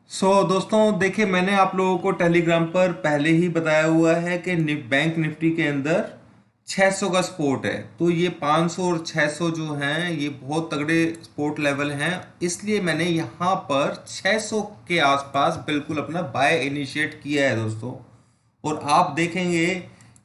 दोस्तों देखिए, मैंने आप लोगों को टेलीग्राम पर पहले ही बताया हुआ है कि बैंक निफ्टी के अंदर 600 का सपोर्ट है। तो ये 500 और 600 जो हैं ये बहुत तगड़े सपोर्ट लेवल हैं। इसलिए मैंने यहाँ पर 600 के आसपास बिल्कुल अपना बाय इनिशिएट किया है दोस्तों। और आप देखेंगे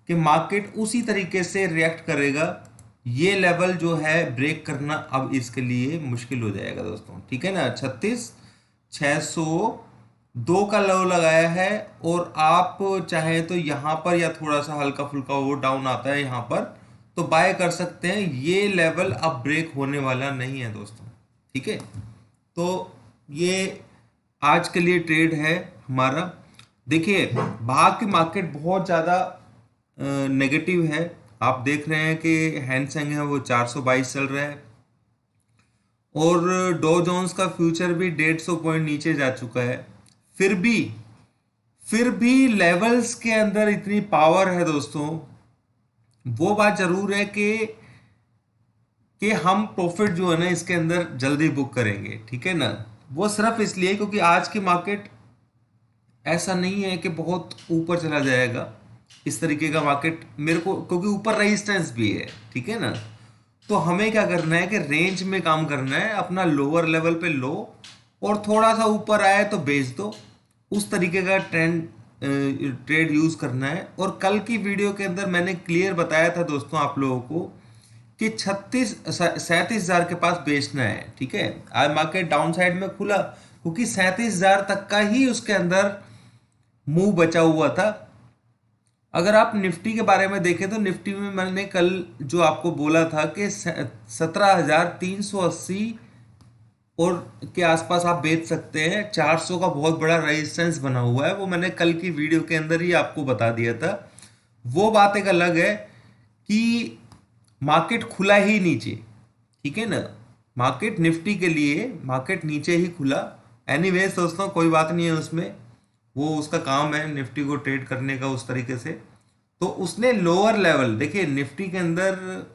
कि मार्केट उसी तरीके से रिएक्ट करेगा। ये लेवल जो है ब्रेक करना अब इसके लिए मुश्किल हो जाएगा दोस्तों, ठीक है ना। 36,602 का लो लगाया है। और आप चाहें तो यहाँ पर या थोड़ा सा हल्का फुल्का वो डाउन आता है यहाँ पर, तो बाय कर सकते हैं। ये लेवल अब ब्रेक होने वाला नहीं है दोस्तों, ठीक है। तो ये आज के लिए ट्रेड है हमारा। देखिए, बाहर की मार्केट बहुत ज़्यादा नेगेटिव है। आप देख रहे हैं कि हैंसेंग है वो 422 चल रहा है, और डो जोन्स का फ्यूचर भी 150 पॉइंट नीचे जा चुका है। फिर भी फिर भी लेवल्स के अंदर इतनी पावर है दोस्तों। वो बात जरूर है कि हम प्रॉफिट जो है ना इसके अंदर जल्दी बुक करेंगे, ठीक है ना। वो सिर्फ इसलिए क्योंकि आज की मार्केट ऐसा नहीं है कि बहुत ऊपर चला जाएगा। इस तरीके का मार्केट मेरे को, क्योंकि ऊपर रेजिस्टेंस भी है, ठीक है ना। तो हमें क्या करना है कि रेंज में काम करना है, अपना लोअर लेवल पे लो और थोड़ा सा ऊपर आए तो बेच दो। उस तरीके का ट्रेड यूज करना है। और कल की वीडियो के अंदर मैंने क्लियर बताया था दोस्तों आप लोगों को कि 37,000 के पास बेचना है, ठीक है। आज मार्केट डाउन साइड में खुला क्योंकि 37,000 तक का ही उसके अंदर मूव बचा हुआ था। अगर आप निफ्टी के बारे में देखें तो निफ्टी में मैंने कल जो आपको बोला था कि 17,380 और के आसपास आप बेच सकते हैं। 400 का बहुत बड़ा रेजिस्टेंस बना हुआ है, वो मैंने कल की वीडियो के अंदर ही आपको बता दिया था। वो बात एक अलग है कि मार्केट खुला ही नीचे, ठीक है ना। मार्केट निफ्टी के लिए मार्केट नीचे ही खुला। एनीवेज दोस्तों, कोई बात नहीं है उसमें, वो उसका काम है निफ्टी को ट्रेड करने का उस तरीके से। तो उसने लोअर लेवल, देखिए निफ्टी के अंदर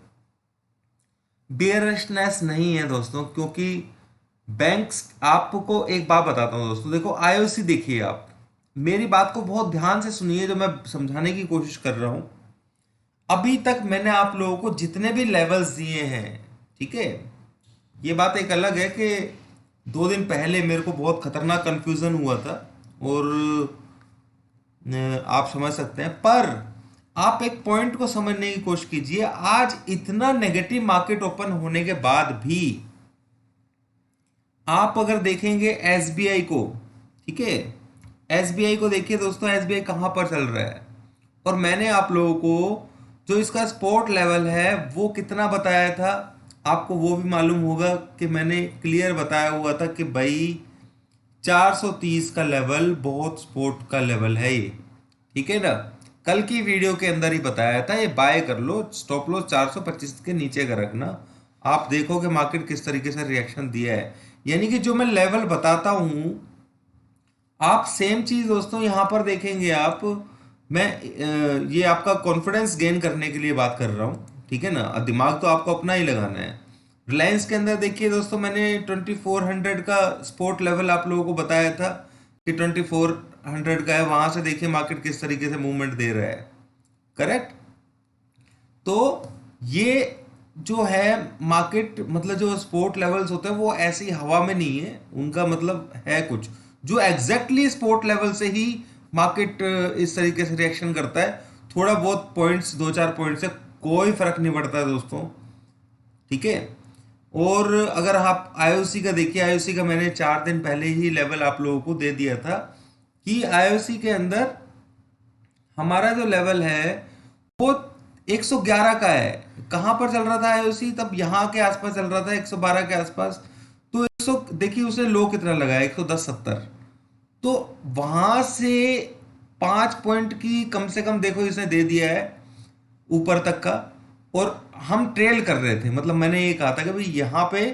बियरिशनेस नहीं है दोस्तों, क्योंकि बैंक्स, आपको एक बात बताता हूँ दोस्तों। देखो आईओसी देखिए, आप मेरी बात को बहुत ध्यान से सुनिए जो मैं समझाने की कोशिश कर रहा हूँ। अभी तक मैंने आप लोगों को जितने भी लेवल्स दिए हैं, ठीक है। ये बात एक अलग है कि 2 दिन पहले मेरे को बहुत खतरनाक कंफ्यूजन हुआ था, और आप समझ सकते हैं। पर आप एक पॉइंट को समझने की कोशिश कीजिए। आज इतना नेगेटिव मार्केट ओपन होने के बाद भी आप अगर देखेंगे एसबीआई को, ठीक है, एसबीआई को देखिए दोस्तों, एसबीआई कहां पर चल रहा है। और मैंने आप लोगों को जो इसका सपोर्ट लेवल है वो कितना बताया था, आपको वो भी मालूम होगा कि मैंने क्लियर बताया हुआ था कि भाई 430 का लेवल बहुत सपोर्ट का लेवल है ये, ठीक है ना। कल की वीडियो के अंदर ही बताया था, ये बाय कर लो, स्टॉप लॉस 425 के नीचे का रखना। आप देखो कि मार्केट किस तरीके से रिएक्शन दिया है। यानी कि जो मैं लेवल बताता हूं, आप सेम चीज दोस्तों यहां पर देखेंगे। आप, मैं ये आपका कॉन्फिडेंस गेन करने के लिए बात कर रहा हूं, ठीक है ना। दिमाग तो आपको अपना ही लगाना है। रिलायंस के अंदर देखिए दोस्तों, मैंने 2400 का सपोर्ट लेवल आप लोगों को बताया था कि 2400 का है। वहां से देखिए मार्केट किस तरीके से मूवमेंट दे रहा है, करेक्ट। तो ये जो है मार्केट, मतलब जो स्पोर्ट लेवल्स होते हैं वो ऐसी हवा में नहीं है, उनका मतलब है कुछ जो एग्जैक्टली स्पोर्ट लेवल से ही मार्केट इस तरीके से रिएक्शन करता है। थोड़ा बहुत पॉइंट्स, 2-4 पॉइंट से कोई फर्क नहीं पड़ता है दोस्तों, ठीक है। और अगर आप आईओसी का देखिए, आईओसी का मैंने 4 दिन पहले ही लेवल आप लोगों को दे दिया था कि आईओसी के अंदर हमारा जो लेवल है वो 111 का है। कहां पर चल रहा था आईओसी तब, यहाँ के आसपास चल रहा था 112 के आसपास। तो 100 देखिए उसने लो कितना लगाया, 110.70। तो वहां से 5 पॉइंट की कम से कम देखो इसने दे दिया है ऊपर तक का। और हम ट्रेल कर रहे थे, मतलब मैंने ये कहा था कि भाई यहाँ पे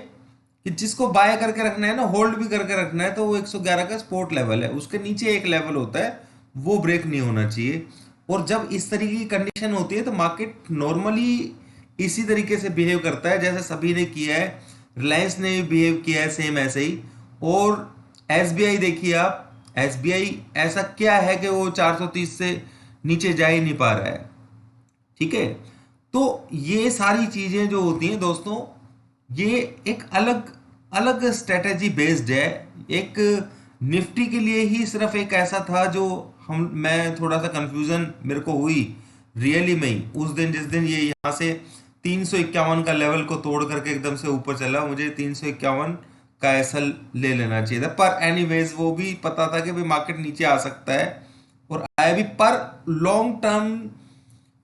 कि जिसको बाय करके रखना है ना, होल्ड भी करके रखना है, तो वो 111 का सपोर्ट लेवल है। उसके नीचे एक लेवल होता है, वो ब्रेक नहीं होना चाहिए। और जब इस तरीके की कंडीशन होती है तो मार्केट नॉर्मली इसी तरीके से बिहेव करता है जैसे सभी ने किया है। रिलायंस ने भी बिहेव किया है सेम ऐसे ही, और एसबीआई देखिए आप, एसबीआई ऐसा क्या है कि वो 430 से नीचे जा ही नहीं पा रहा है। ठीक है, तो ये सारी चीजें जो होती हैं दोस्तों, ये एक अलग अलग स्ट्रेटेजी बेस्ड है। एक निफ्टी के लिए ही सिर्फ एक ऐसा था जो हम मैं थोड़ा सा कंफ्यूजन मेरे को हुई रियली में ही उस दिन, जिस दिन ये यहाँ से 351 का लेवल को तोड़ करके एकदम से ऊपर चला। मुझे 351 का ऐसा ले लेना चाहिए था, पर एनीवेज वो भी पता था कि भाई मार्केट नीचे आ सकता है और आया भी। पर लॉन्ग टर्म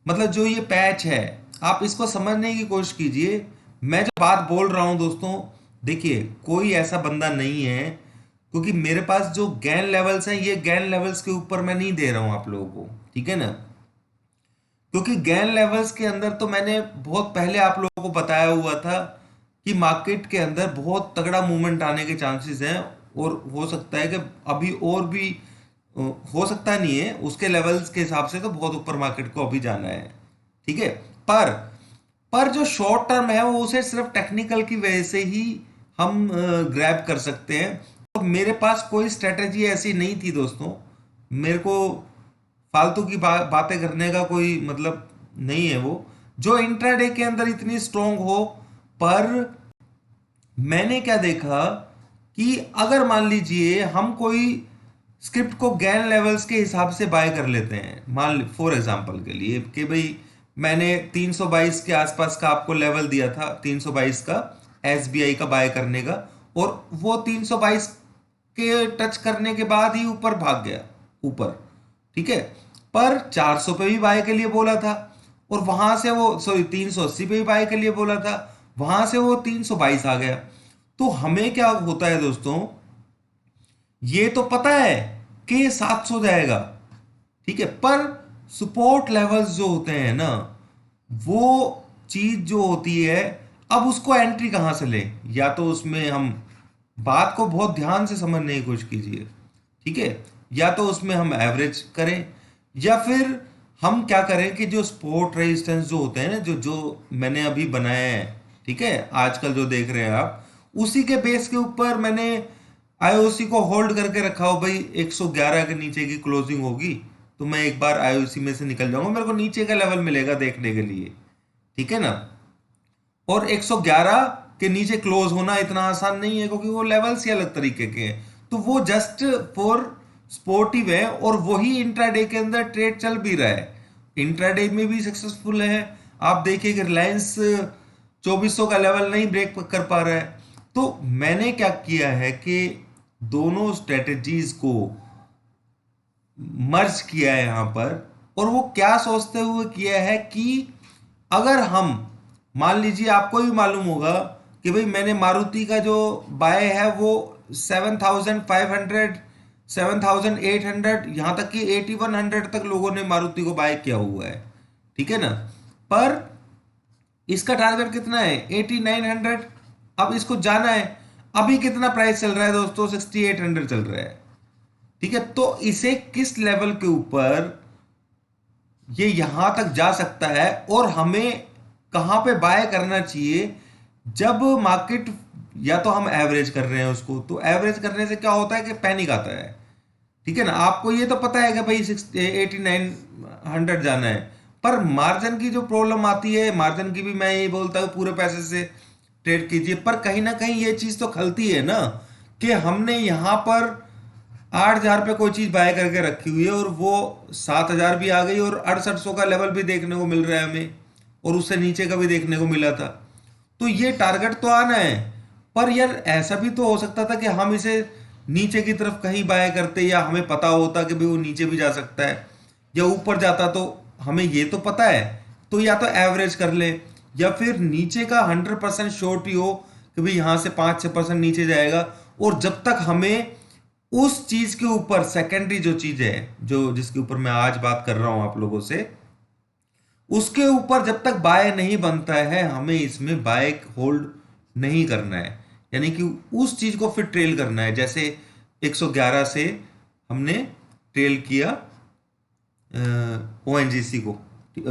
मतलब जो ये पैच है, आप इसको समझने की कोशिश कीजिए। मैं जो बात बोल रहा हूं दोस्तों, देखिए कोई ऐसा बंदा नहीं है, क्योंकि मेरे पास जो गैन लेवल्स हैं ये गैन लेवल्स के ऊपर मैं नहीं दे रहा हूं आप लोगों को, ठीक है ना। क्योंकि गैन लेवल्स के अंदर तो मैंने बहुत पहले आप लोगों को बताया हुआ था कि मार्केट के अंदर बहुत तगड़ा मूवमेंट आने के चांसेस हैं, और हो सकता है कि अभी और भी हो सकता नहीं है, उसके लेवल्स के हिसाब से तो बहुत ऊपर मार्केट को अभी जाना है। ठीक है, पर पर जो शॉर्ट टर्म है वो उसे सिर्फ टेक्निकल की वजह से ही हम ग्रैब कर सकते हैं। तो मेरे पास कोई स्ट्रेटेजी ऐसी नहीं थी दोस्तों। मेरे को फालतू की बातें करने का कोई मतलब नहीं है वो, जो इंट्राडे के अंदर इतनी स्ट्रांग हो। पर मैंने क्या देखा कि अगर मान लीजिए हम कोई स्क्रिप्ट को गैन लेवल्स के हिसाब से बाय कर लेते हैं, मान फॉर एग्जांपल के लिए कि भाई मैंने 322 के आसपास का आपको लेवल दिया था, 322 का एसबीआई का बाय करने का, और वो 322 के टच करने के बाद ही ऊपर भाग गया ऊपर। ठीक है, पर 400 पे भी बाय के लिए बोला था, और वहां से वो सॉरी 380 पे भी बाय के लिए बोला था, वहां से वो 322 आ गया। तो हमें क्या होता है दोस्तों, ये तो पता है कि ये 700 जाएगा, ठीक है, पर सपोर्ट लेवल्स जो होते हैं ना, वो चीज जो होती है, अब उसको एंट्री कहां से ले, या तो उसमें हम बात को बहुत ध्यान से समझने की कोशिश कीजिए। ठीक है, या तो उसमें हम एवरेज करें, या फिर हम क्या करें कि जो सपोर्ट रेजिस्टेंस जो होते हैं ना, जो जो मैंने अभी बनाया है, ठीक है, आजकल जो देख रहे हैं आप, उसी के बेस के ऊपर मैंने आईओसी को होल्ड करके रखा हो। भाई 111 के नीचे की क्लोजिंग होगी तो मैं एक बार आईओसी में से निकल जाऊंगा, मेरे को नीचे का लेवल मिलेगा देखने के लिए, ठीक है ना। और 111 के नीचे क्लोज होना इतना आसान नहीं है, क्योंकि वो लेवल्स ही अलग तरीके के हैं। तो वो जस्ट फॉर स्पोर्टिव है, और वही इंट्राडे के अंदर ट्रेड चल भी रहा है, इंट्राडे में भी सक्सेसफुल है। आप देखिए कि रिलायंस 2400 का लेवल नहीं ब्रेक कर पा रहा है। तो मैंने क्या किया है कि दोनों स्ट्रेटेजीज को मर्ज किया है यहां पर, और वो क्या सोचते हुए किया है कि अगर हम मान लीजिए, आपको भी मालूम होगा कि भाई मैंने मारुति का जो बाय है वो 7,500 7,800 यहां तक कि 8,100 तक लोगों ने मारुति को बाय किया हुआ है, ठीक है ना। पर इसका टारगेट कितना है, 8,900। अब इसको जाना है, अभी कितना प्राइस चल रहा है दोस्तों, 6,800 चल रहा है, ठीक है। तो इसे किस लेवल के ऊपर ये यहां तक जा सकता है, और हमें कहां पे बाय करना चाहिए, जब मार्केट, या तो हम एवरेज कर रहे हैं उसको, तो एवरेज करने से क्या होता है कि पैनिक आता है, ठीक है ना। आपको ये तो पता है कि भाई 8,900 जाना है, पर मार्जिन की जो प्रॉब्लम आती है, मार्जिन की भी मैं ये बोलता हूँ पूरे पैसे से ट्रेड कीजिए, पर कहीं ना कहीं ये चीज तो खलती है ना, कि हमने यहां पर 8,000 पे कोई चीज बाय करके रखी हुई है, और वो 7,000 भी आ गई, और 6800 का लेवल भी देखने को मिल रहा है हमें, और उससे नीचे का भी देखने को मिला था। तो ये टारगेट तो आना है, पर यार ऐसा भी तो हो सकता था कि हम इसे नीचे की तरफ कहीं बाय करते, या हमें पता होता कि भाई वो नीचे भी जा सकता है या ऊपर जाता, तो हमें ये तो पता है, तो या तो एवरेज कर ले, या फिर नीचे का 100% श्योरिटी ही हो कि भाई यहां से 5-6% नीचे जाएगा। और जब तक हमें उस चीज के ऊपर, सेकेंडरी जो चीज है, जो जिसके ऊपर मैं आज बात कर रहा हूं आप लोगों से, उसके ऊपर जब तक बाय नहीं बनता है, हमें इसमें बाय होल्ड नहीं करना है, यानी कि उस चीज को फिर ट्रेल करना है। जैसे 111 से हमने ट्रेल किया ओएनजीसी को,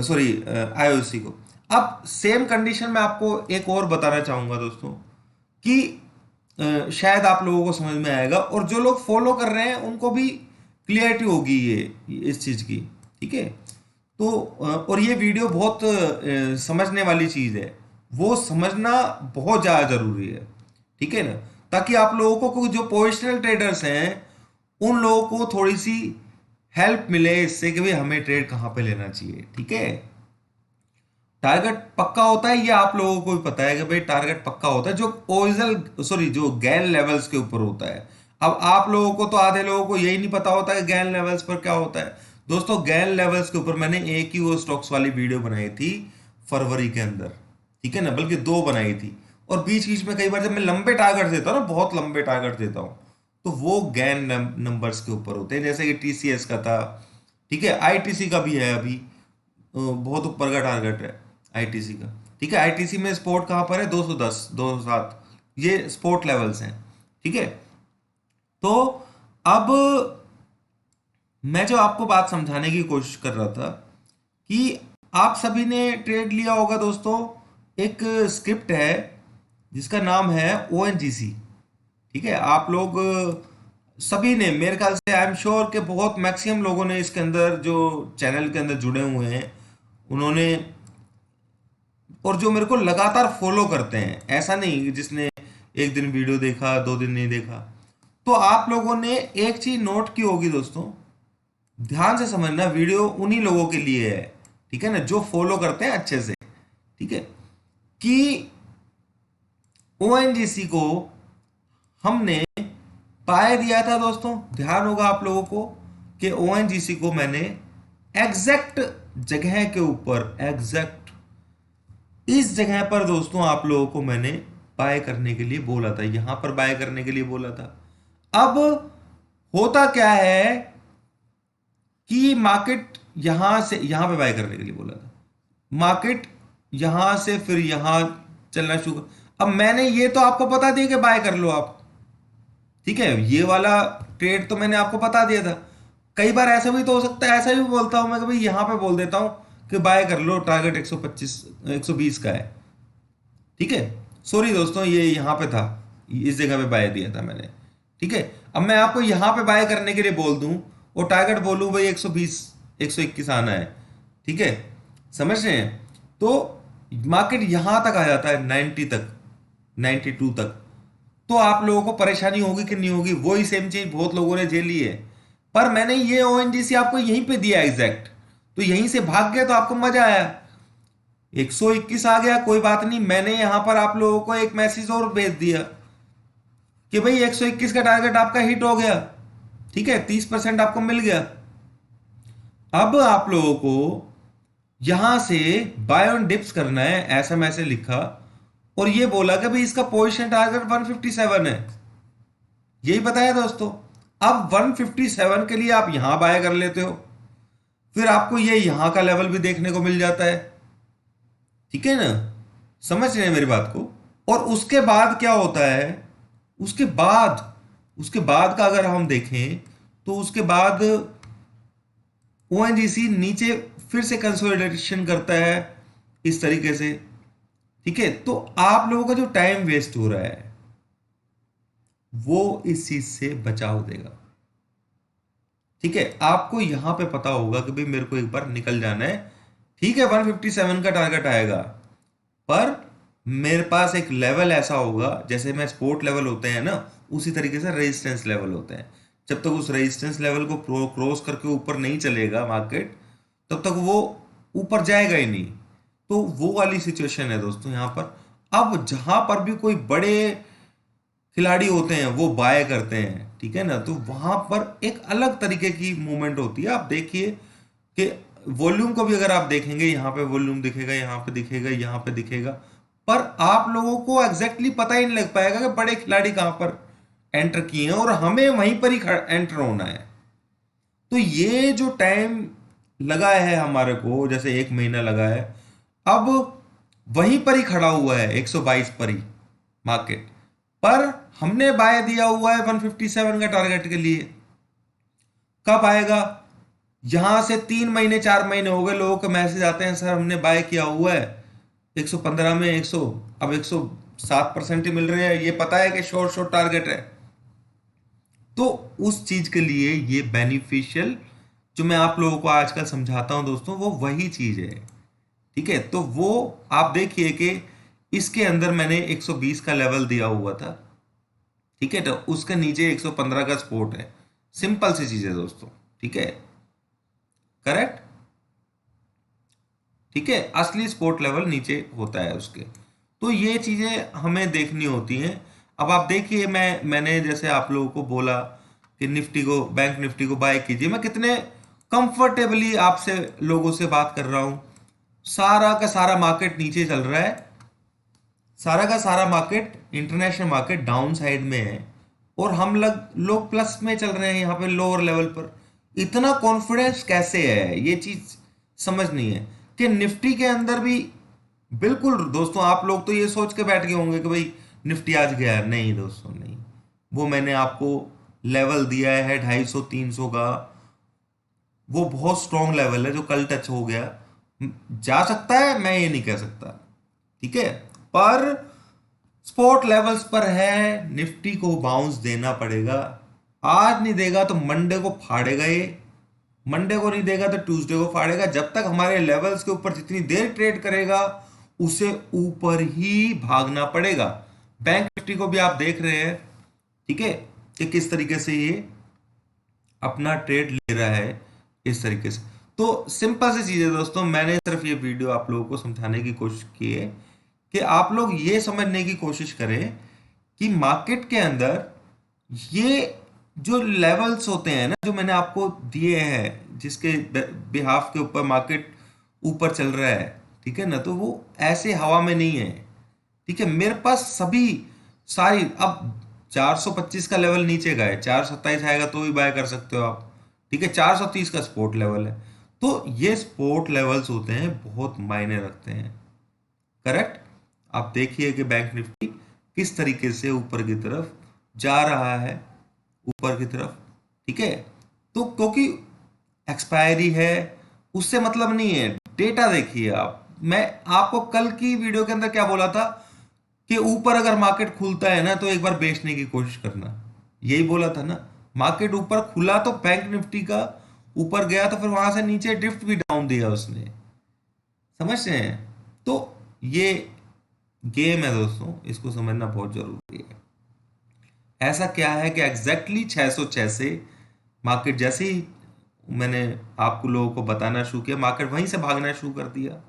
सॉरी आईओसी को। अब सेम कंडीशन में आपको एक और बताना चाहूंगा दोस्तों, कि शायद आप लोगों को समझ में आएगा, और जो लोग फॉलो कर रहे हैं उनको भी क्लियरिटी होगी ये इस चीज़ की। ठीक है, तो और ये वीडियो बहुत समझने वाली चीज़ है, वो समझना बहुत ज़्यादा ज़रूरी है। ठीक है ना, ताकि आप लोगों को जो पोजिशनल ट्रेडर्स हैं उन लोगों को थोड़ी सी हेल्प मिले इससे कि भाई हमें ट्रेड कहाँ पे लेना चाहिए। ठीक है, टारगेट पक्का होता है, ये आप लोगों को भी पता है कि भाई टारगेट पक्का होता है जो ओरिजिनल जो गैन लेवल्स के ऊपर होता है। अब आप लोगों को तो आधे लोगों को यही नहीं पता होता कि गैन लेवल्स पर क्या होता है। दोस्तों गैन लेवल्स के ऊपर मैंने एक ही वो स्टॉक्स वाली वीडियो बनाई थी फरवरी के अंदर। ठीक है ना, बल्कि दो बनाई थी, और बीच बीच में कई बार जब मैं लंबे टारगेट देता हूँ ना, बहुत लंबे टारगेट देता हूँ, तो वो गैन नंबर्स के ऊपर होते हैं, जैसे कि टीसीएस का था। ठीक है, आईटीसी का भी है अभी, बहुत ऊपर का टारगेट है आईटीसी का। ठीक है, आईटीसी में स्पोर्ट कहाँ पर है, 210 207, ये स्पोर्ट लेवल्स हैं। ठीक है, तो अब मैं जो आपको बात समझाने की कोशिश कर रहा था कि आप सभी ने ट्रेड लिया होगा दोस्तों, एक स्क्रिप्ट है जिसका नाम है ओएनजीसी। ठीक है, आप लोग सभी ने, मेरे ख्याल से आई एम श्योर कि बहुत मैक्सिमम लोगों ने इसके अंदर जो चैनल के अंदर जुड़े हुए हैं उन्होंने, और जो मेरे को लगातार फॉलो करते हैं, ऐसा नहीं कि जिसने एक दिन वीडियो देखा 2 दिन नहीं देखा, तो आप लोगों ने एक चीज नोट की होगी दोस्तों, ध्यान से समझना, वीडियो उन्हीं लोगों के लिए है। ठीक है ना, जो फॉलो करते हैं अच्छे से। ठीक है, कि ओएनजीसी को हमने पाए दिया था दोस्तों, ध्यान होगा आप लोगों को कि ओएनजीसी को मैंने एग्जैक्ट जगह के ऊपर, एग्जैक्ट इस जगह पर दोस्तों आप लोगों को मैंने बाय करने के लिए बोला था, यहां पर बाय करने के लिए बोला था। अब होता क्या है कि मार्केट यहां से यहां पे बाय करने के लिए बोला था, मार्केट यहां से फिर यहां चलना शुरू। अब मैंने ये तो आपको बता दिया कि बाय कर लो आप। ठीक है, ये वाला ट्रेड तो मैंने आपको बता दिया था। कई बार ऐसा भी तो हो सकता है, ऐसा भी बोलता हूं मैं कि भाई यहां पे बोल देता हूं कि बाय कर लो, टारगेट 125 120 का है। ठीक है, सॉरी दोस्तों, ये यहां पे था, इस जगह पे बाय दिया था मैंने। ठीक है, अब मैं आपको यहां पे बाय करने के लिए बोल दूं और टारगेट बोलूं भाई 120 121 आना है। ठीक है, समझ रहे हैं, तो मार्केट यहां तक आ जाता है 90 तक, 92 तक, तो आप लोगों को परेशानी होगी कि नहीं होगी, वही सेम चीज बहुत लोगों ने झेली है। पर मैंने ये ओएनजीसी आपको यहीं पे दिया एग्जैक्ट, तो यहीं से भाग गया तो आपको मजा आया, 121 आ गया, कोई बात नहीं। मैंने यहां पर आप लोगों को एक मैसेज और भेज दिया कि भाई 121 का टारगेट आपका हिट हो गया। ठीक है, 30% आपको मिल गया। अब आप लोगों को यहां से बाय ऑन डिप्स करना है, ऐसा मैसेज लिखा, और ये बोला कि भाई इसका पोजीशन टारगेट 157 है, यही बताया दोस्तों। अब 157 के लिए आप यहां बाय कर लेते हो, फिर आपको ये यहां का लेवल भी देखने को मिल जाता है। ठीक है ना, समझ रहे हैं मेरी बात को। और उसके बाद क्या होता है, उसके बाद का अगर हम देखें तो उसके बाद ओएनजीसी नीचे फिर से कंसोलिडेशन करता है इस तरीके से। ठीक है, तो आप लोगों का जो टाइम वेस्ट हो रहा है वो इस चीज से बचाव देगा। ठीक है, आपको यहां पे पता होगा कि भाई मेरे को एक बार निकल जाना है। ठीक है, 157 का टारगेट आएगा, पर मेरे पास एक लेवल ऐसा होगा, जैसे मैं स्पोर्ट लेवल होते हैं ना, उसी तरीके से रेजिस्टेंस लेवल होते हैं। जब तक उस रेजिस्टेंस लेवल को क्रॉस करके ऊपर नहीं चलेगा मार्केट, तब तक वो ऊपर जाएगा ही नहीं। तो वो वाली सिचुएशन है दोस्तों यहाँ पर। अब जहां पर भी कोई बड़े खिलाड़ी होते हैं वो बाय करते हैं, ठीक है ना, तो वहां पर एक अलग तरीके की मूवमेंट होती है। आप देखिए कि वॉल्यूम को भी अगर आप देखेंगे, यहाँ पे वॉल्यूम दिखेगा, यहाँ पे दिखेगा, यहाँ पे दिखेगा, पर आप लोगों को एग्जैक्टली पता ही नहीं लग पाएगा कि बड़े खिलाड़ी कहां पर एंटर किए हैं, और हमें वहीं पर ही एंटर होना है। तो ये जो टाइम लगा है हमारे को, जैसे 1 महीना लगा है, अब वहीं पर ही खड़ा हुआ है 122 पर ही मार्केट, पर हमने बाय दिया हुआ है 157 का टारगेट के लिए। कब आएगा, यहां से 3 महीने 4 महीने हो गए, लोगों के मैसेज आते हैं सर हमने बाय किया हुआ है 115 में, 100, अब 7% ही मिल रहे हैं, ये पता है कि शॉर्ट शॉर्ट टारगेट है, तो उस चीज के लिए ये बेनिफिशियल जो मैं आप लोगों को आजकल समझाता हूं दोस्तों, वो वही चीज है। ठीक है, तो वो आप देखिए कि इसके अंदर मैंने 120 का लेवल दिया हुआ था। ठीक है, तो उसके नीचे 115 का सपोर्ट है। सिंपल सी चीज है दोस्तों। ठीक है, करेक्ट। ठीक है, असली सपोर्ट लेवल नीचे होता है उसके। तो ये चीजें हमें देखनी होती हैं। अब आप देखिए, मैंने जैसे आप लोगों को बोला कि निफ्टी को, बैंक निफ्टी को बाय कीजिए, मैं कितने कंफर्टेबली आपसे लोगों से बात कर रहा हूं। सारा का सारा मार्केट नीचे चल रहा है, सारा का सारा market, international market down side में है, और हम लोग प्लस में चल रहे हैं यहाँ पे लोअर लेवल पर। इतना कॉन्फिडेंस कैसे है, ये चीज समझ नहीं है कि निफ्टी के अंदर भी। बिल्कुल दोस्तों, आप लोग तो ये सोच के बैठ गए होंगे कि भाई निफ्टी आज गया है। नहीं दोस्तों, नहीं। वो मैंने आपको लेवल दिया है 250-300 का, वो बहुत स्ट्रॉन्ग लेवल है जो कल टच हो गया। जा सकता है, मैं ये नहीं कह सकता। ठीक है, पर स्पॉट लेवल्स पर है, निफ्टी को बाउंस देना पड़ेगा। आज नहीं देगा तो मंडे को फाड़ेगा ये, मंडे को नहीं देगा तो ट्यूसडे को फाड़ेगा। जब तक हमारे लेवल्स के ऊपर जितनी देर ट्रेड करेगा, उसे ऊपर ही भागना पड़ेगा। बैंक निफ्टी को भी आप देख रहे हैं, ठीक है, कि किस तरीके से ये अपना ट्रेड ले रहा है, इस तरीके से। तो सिंपल सी चीज है दोस्तों, मैंने सिर्फ ये वीडियो आप लोगों को समझाने की कोशिश की है कि आप लोग ये समझने की कोशिश करें कि मार्केट के अंदर ये जो लेवल्स होते हैं ना, जो मैंने आपको दिए हैं, जिसके बिहाफ के ऊपर मार्केट ऊपर चल रहा है, ठीक है ना, तो वो ऐसे हवा में नहीं है। ठीक है, मेरे पास सभी सारी, अब 425 का लेवल नीचे गए, 427 आएगा तो भी बाय कर सकते हो आप। ठीक है, 430 का सपोर्ट लेवल है। तो ये सपोर्ट लेवल्स होते हैं, बहुत मायने रखते हैं। करेक्ट। आप देखिए कि बैंक निफ्टी किस तरीके से ऊपर की तरफ जा रहा है, ऊपर की तरफ। ठीक है, तो क्योंकि एक्सपायरी है, उससे मतलब नहीं है। डेटा देखिए आप, मैं आपको कल की वीडियो के अंदर क्या बोला था कि ऊपर अगर मार्केट खुलता है ना, तो एक बार बेचने की कोशिश करना, यही बोला था ना। मार्केट ऊपर खुला तो बैंक निफ्टी का ऊपर गया, तो फिर वहां से नीचे ड्रिफ्ट भी डाउन दिया उसने। समझ रहे हैं? तो ये गेम है दोस्तों, इसको समझना बहुत जरूरी है। ऐसा क्या है कि एग्जैक्टली 606 से मार्केट जैसे ही मैंने आपको लोगों को बताना शुरू किया, मार्केट वहीं से भागना शुरू कर दिया।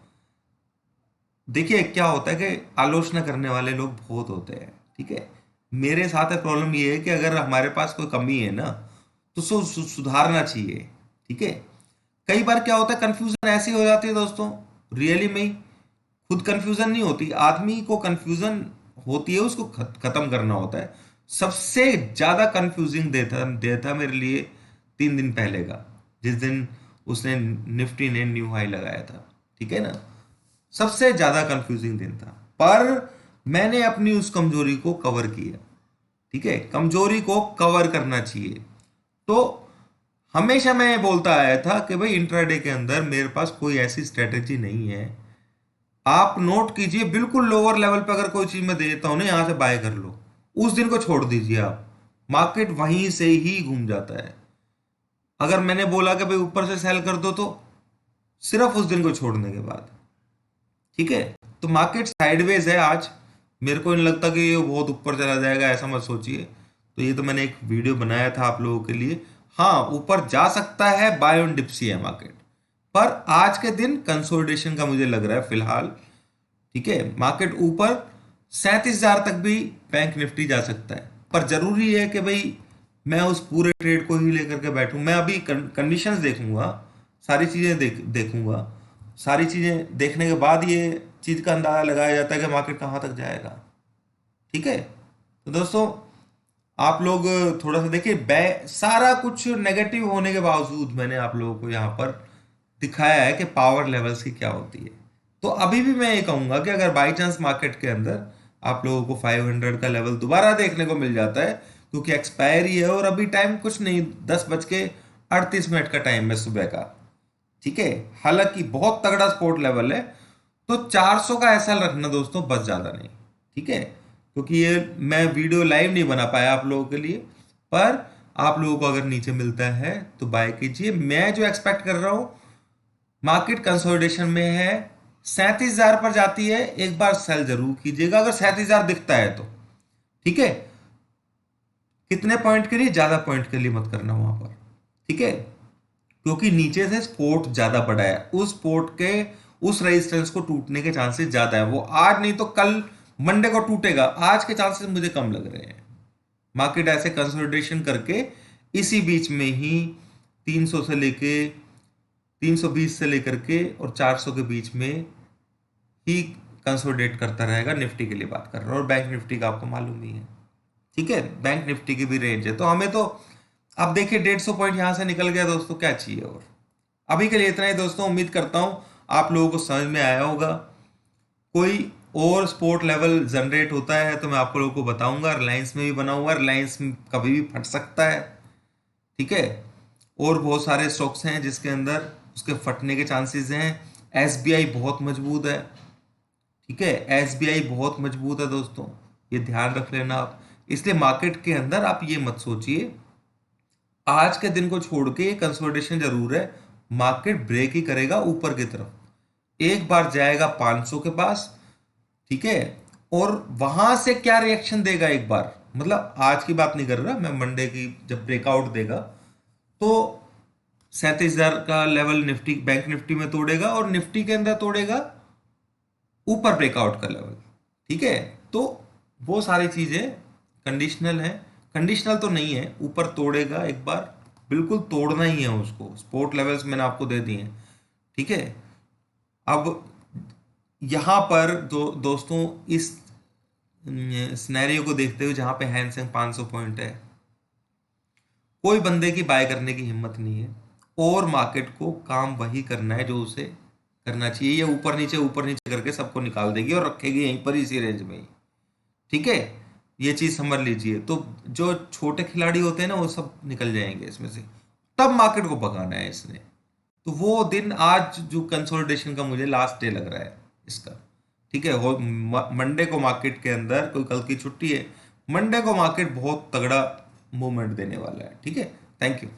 देखिए क्या होता है कि आलोचना करने वाले लोग बहुत होते हैं। ठीक है, मेरे साथ है प्रॉब्लम ये है कि अगर हमारे पास कोई कमी है ना, तो सुधारना चाहिए। ठीक है, कई बार क्या होता है, कंफ्यूजन ऐसी हो जाती है दोस्तों, रियली में ही खुद कंफ्यूजन नहीं होती, आदमी को कंफ्यूजन होती है, उसको खत्म करना होता है। सबसे ज्यादा कंफ्यूजिंग देता मेरे लिए 3 दिन पहले का, जिस दिन उसने निफ्टी ने न्यू हाई लगाया था। ठीक है ना, सबसे ज्यादा कंफ्यूजिंग दिन था, पर मैंने अपनी उस कमजोरी को कवर किया। ठीक है, कमजोरी को कवर करना चाहिए। तो हमेशा मैं ये बोलता आया था कि भाई इंट्राडे के अंदर मेरे पास कोई ऐसी स्ट्रेटेजी नहीं है। आप नोट कीजिए, बिल्कुल लोअर लेवल पे अगर कोई चीज मैं देता हूं ना, यहां से बाय कर लो, उस दिन को छोड़ दीजिए आप, मार्केट वहीं से ही घूम जाता है। अगर मैंने बोला कि भाई ऊपर से सेल कर दो, तो सिर्फ उस दिन को छोड़ने के बाद। ठीक है, तो मार्केट साइडवेज है आज, मेरे को नहीं लगता कि ये बहुत ऊपर चला जाएगा, ऐसा मत सोचिए। तो ये तो मैंने एक वीडियो बनाया था आप लोगों के लिए। हाँ, ऊपर जा सकता है, बाय ऑन डिप्सी है मार्केट, पर आज के दिन कंसोलिडेशन का मुझे लग रहा है फिलहाल। ठीक है, मार्केट ऊपर 37,000 तक भी बैंक निफ्टी जा सकता है, पर जरूरी है कि भाई मैं उस पूरे ट्रेड को ही लेकर के बैठूं। मैं अभी कंडीशंस देखूंगा, सारी चीजें देखूंगा, सारी चीजें देखने के बाद ये चीज का अंदाजा लगाया जाता है कि मार्केट कहां तक जाएगा। ठीक है, तो दोस्तों आप लोग थोड़ा सा देखिए, सारा कुछ नेगेटिव होने के बावजूद मैंने आप लोगों को यहाँ पर दिखाया है कि पावर लेवल्स की क्या होती है। तो अभी भी मैं ये कहूंगा कि अगर बाई चांस मार्केट के अंदर आप लोगों को 500 का लेवल दोबारा देखने को मिल जाता है, क्योंकि एक्सपायरी है और अभी टाइम कुछ नहीं, 10:38 का टाइम है सुबह का। ठीक है, हालांकि बहुत तगड़ा सपोर्ट लेवल है, तो 400 का एसएल रखना दोस्तों, बस ज्यादा नहीं। ठीक है, क्योंकि ये मैं वीडियो लाइव नहीं बना पाया आप लोगों के लिए, पर आप लोगों को अगर नीचे मिलता है तो बाय कीजिए। मैं जो एक्सपेक्ट कर रहा हूं, मार्केट कंसोलिडेशन में है, 37,000 पर जाती है, एक बार सेल जरूर कीजिएगा अगर 37,000 दिखता है तो। ठीक है, कितने पॉइंट के लिए, ज्यादा पॉइंट के लिए मत करना वहां पर, ठीक है, क्योंकि नीचे से सपोर्ट ज्यादा पड़ा है, उस सपोर्ट के उस रेजिस्टेंस को टूटने के चांसेस ज्यादा है। वो आज नहीं तो कल मंडे को टूटेगा, आज के चांसेस मुझे कम लग रहे हैं। मार्केट ऐसे कंसोलिडेशन करके इसी बीच में ही 300 से लेके 320 से लेकर के और 400 के बीच में ही कंसोलिडेट करता रहेगा। निफ्टी के लिए बात कर रहा हूं, और बैंक निफ्टी का आपको मालूम ही है। ठीक है, बैंक निफ्टी की भी रेंज है, तो हमें तो अब देखिए 150 पॉइंट यहां से निकल गया दोस्तों, क्या चाहिए और। अभी के लिए इतना ही दोस्तों, उम्मीद करता हूं आप लोगों को समझ में आया होगा। कोई और स्पोर्ट लेवल जनरेट होता है तो मैं आप लोगों को बताऊंगा। रिलायंस में भी बना हुआ है, रिलायंस कभी भी फट सकता है, ठीक है। और बहुत सारे स्टॉक्स हैं जिसके अंदर उसके फटने के चांसेस हैं। एसबीआई बहुत मजबूत है, ठीक है, एसबीआई बहुत मजबूत है दोस्तों, ये ध्यान रख लेना आप। इसलिए मार्केट के अंदर आप ये मत सोचिए, आज के दिन को छोड़ के कंसोलिडेशन जरूर है, मार्केट ब्रेक ही करेगा ऊपर की तरफ, एक बार जाएगा 500 के पास, ठीक है। और वहां से क्या रिएक्शन देगा एक बार, मतलब आज की बात नहीं कर रहा मैं, मंडे की जब ब्रेकआउट देगा तो 37,000 का लेवल निफ्टी, बैंक निफ्टी में तोड़ेगा, और निफ्टी के अंदर तोड़ेगा ऊपर ब्रेकआउट का लेवल, ठीक है। तो वो सारी चीजें कंडीशनल है, कंडीशनल तो नहीं है, ऊपर तोड़ेगा एक बार, बिल्कुल तोड़ना ही है उसको। सपोर्ट लेवल्स मैंने आपको दे दिए हैं, ठीक है। अब यहां पर दोस्तों इस सिनेरियो को देखते हुए, जहां पे हैंसेंग 500 पॉइंट है, कोई बंदे की बाय करने की हिम्मत नहीं है, और मार्केट को काम वही करना है जो उसे करना चाहिए। ये ऊपर नीचे करके सबको निकाल देगी और रखेगी यहीं पर इसी रेंज में ही, ठीक है। ये चीज समझ लीजिए। तो जो छोटे खिलाड़ी होते हैं ना, वो सब निकल जाएंगे इसमें से, तब मार्केट को भगाना है इसने। तो वो दिन आज जो कंसोलिडेशन का मुझे लास्ट डे लग रहा है इसका, ठीक है। मंडे को मार्केट के अंदर, कोई कल की छुट्टी है, मंडे को मार्केट बहुत तगड़ा मूवमेंट देने वाला है, ठीक है। Thank you.